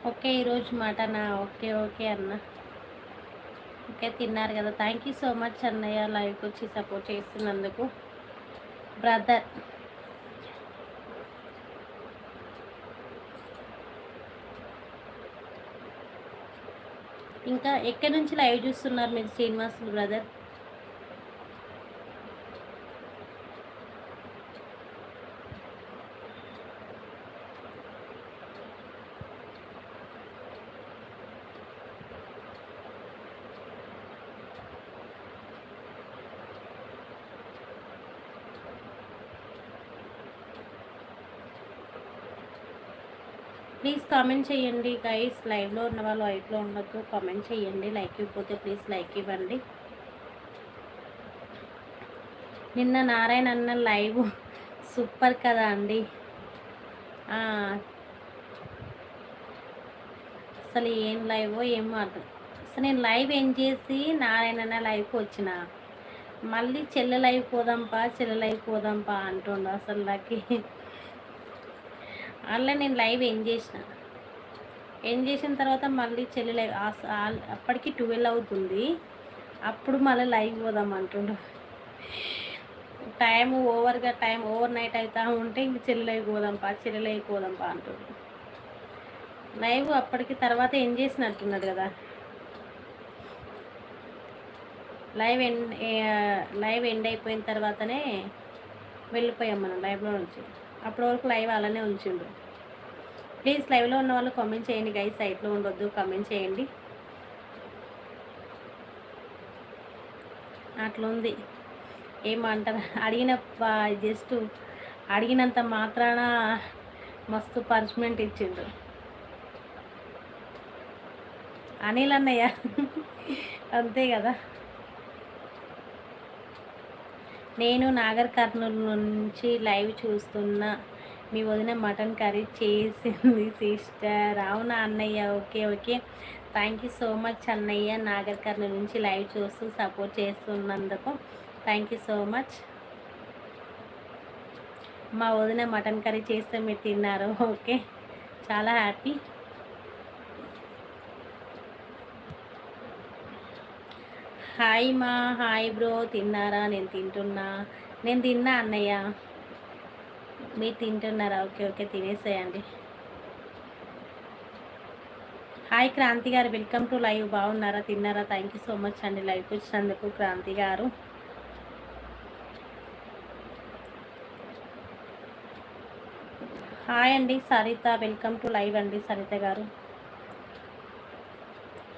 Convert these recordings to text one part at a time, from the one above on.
Okay, ఈరోజు మటనా? Okay okay అన్న. Okay, తిన్నారు కదా. థ్యాంక్ యూ సో మచ్ అన్నయ్య, లైవ్కి వచ్చి సపోర్ట్ చేస్తున్నందుకు. బ్రదర్, ఇంకా ఎక్కడి నుంచి లైవ్ చూస్తున్నారు మీరు శ్రీనివాసులు బ్రదర్? ప్లీజ్ కామెంట్ చేయండి గైస్. లైవ్లో ఉన్న వాళ్ళు లైవ్లో ఉండొద్దు, కామెంట్ చేయండి. లైక్ ఇవ్వకపోతే ప్లీజ్ లైక్ ఇవ్వండి. నిన్న నారాయణ అన్న లైవ్ సూపర్ కదా అండి. అసలు ఏం లైవో ఏమో అర్థం. అసలు నేను లైవ్ ఏం చేసి నారాయణ అన్న లైవ్కి వచ్చిన, మళ్ళీ చెల్లె లైవ్ పోదాంపా, చెల్లె లైవ్ పోదాంపా అంటుండు. అసలు నాకు అలా నేను లైవ్ ఏం చేసిన తర్వాత మళ్ళీ చెల్లి లైవ్ అప్పటికి 12 అవుతుంది. అప్పుడు మళ్ళీ లైవ్ పోదాం అంటుండు. టైం ఓవర్ నైట్ అవుతా ఉంటే ఇంక చెల్లి లైవ్ పోదాంపా అంటుండు. లైవ్ అప్పటికి తర్వాత ఏం చేసినట్టున్నాడు కదా. లైవ్ ఎండ్ అయిపోయిన తర్వాతనే వెళ్ళిపోయాం మనం లైవ్లో నుంచి. అప్పటి వరకు లైవ్ అలానే ఉంచిండు. ప్లీజ్ లైవ్లో ఉన్న వాళ్ళు కామెంట్ చేయండి గైస్, సైట్లో ఉండొద్దు, కామెంట్ చేయండి. అట్లుంది ఏమంటారు, జస్ట్ అడిగినంత మాత్రాన మస్తు పనిష్మెంట్ ఇచ్చిండు అనిల్ అన్నయ్య. అంతే కదా. నేను నాగర్ కర్నూలు నుంచి లైవ్ చూస్తున్నా. మీ వదిన మటన్ కర్రీ చేసింది సిస్టర్. అవునా అన్నయ్య? Okay okay, thank you so much అన్నయ్య. నాగర్ కర్నూలు నుంచి లైవ్ చూస్తూ సపోర్ట్ చేస్తున్నందుకు థ్యాంక్ యూ సో మచ్. మా వదిన మటన్ కర్రీ చేస్తే మీరు తిన్నారు. ఓకే, చాలా హ్యాపీ. హాయ్ మా, హాయ్ బ్రో. తిన్నారా? నేను తిన్నా అన్నయ్య. మీరు తింటున్నారా? ఓకే ఓకే, తినేసేయండి. హాయ్ క్రాంతి గారు, వెల్కమ్ టు లైవ్. బాగున్నారా? తిన్నారా? థ్యాంక్ యూ సో మచ్ అండి లైవ్కి వచ్చినందుకు క్రాంతి గారు. హాయ్ అండి సరిత, వెల్కమ్ టు లైవ్ అండి సరిత గారు.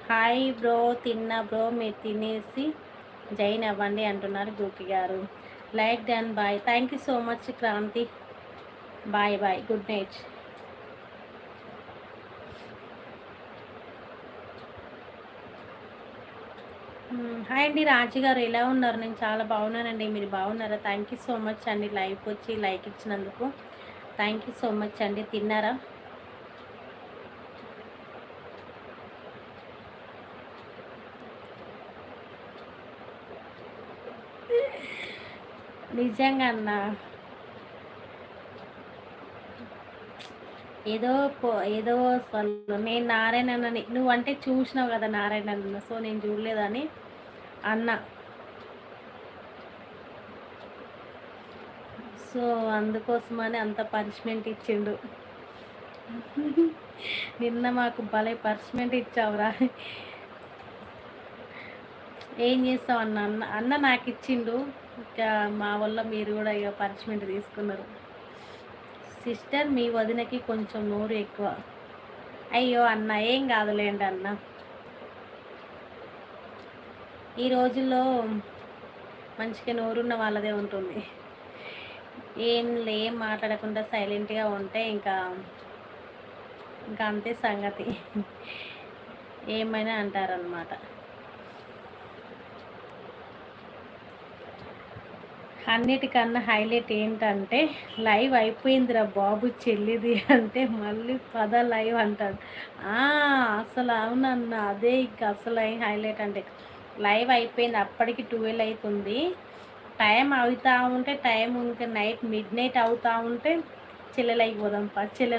హాయ్ బ్రో, తిన్నా బ్రో. మీరు తినేసి జైన్ అవ్వండి అంటున్నారు గోకి గారు. Like done, bye. Thank you so much Kranthi. Bye bye, good night. Hi అండి రాజు గారు, ఎలా ఉన్నారు? నేను చాలా బాగున్నానండి, మీరు బాగున్నారా? థ్యాంక్ యూ సో మచ్ అండి లైవ్కి వచ్చి లైక్ ఇచ్చినందుకు థ్యాంక్ యూ సో మచ్ అండి. తిన్నారా? నిజంగా అన్న, ఏదో అసలు నేను నారాయణని నువ్వంటే చూసినావు కదా నారాయణ, సో నేను చూడలేదని అన్న. సో అందుకోసమని అంత పనిష్మెంట్ ఇచ్చిండు. నిన్న మాకు భలే పనిష్మెంట్ ఇచ్చావురా. ఏం చేస్తావు అన్న నాకు ఇచ్చిండు. ఇంకా మా వల్ల మీరు కూడా ఇక పనిష్మెంట్ తీసుకున్నారు. సిస్టర్, మీ వదినకి కొంచెం నోరు ఎక్కువ. అయ్యో అన్న, ఏం కాదులేండి అన్న. ఈ రోజుల్లో మంచిగా నోరున్న వాళ్ళదే ఉంటుంది. ఏం మాట్లాడకుండా సైలెంట్గా ఉంటే ఇంకా అంతే సంగతి. ఏమైనా అంటారనమాట. అన్నిటికన్నా హైలైట్ ఏంటంటే లైవ్ అయిపోయిందిరా బాబు చెల్లిది అంటే మళ్ళీ లైవ్ అంటాడు. అసలు అవునన్న, అదే ఇంకా అసలు హైలైట్ అంటే లైవ్ అయిపోయింది, అప్పటికి 12 అవుతుంది. టైం అవుతూ ఉంటే ఇంకా నైట్ మిడ్ నైట్ అవుతూ ఉంటే చెల్లెలు అయిపోదాం చెల్లెలు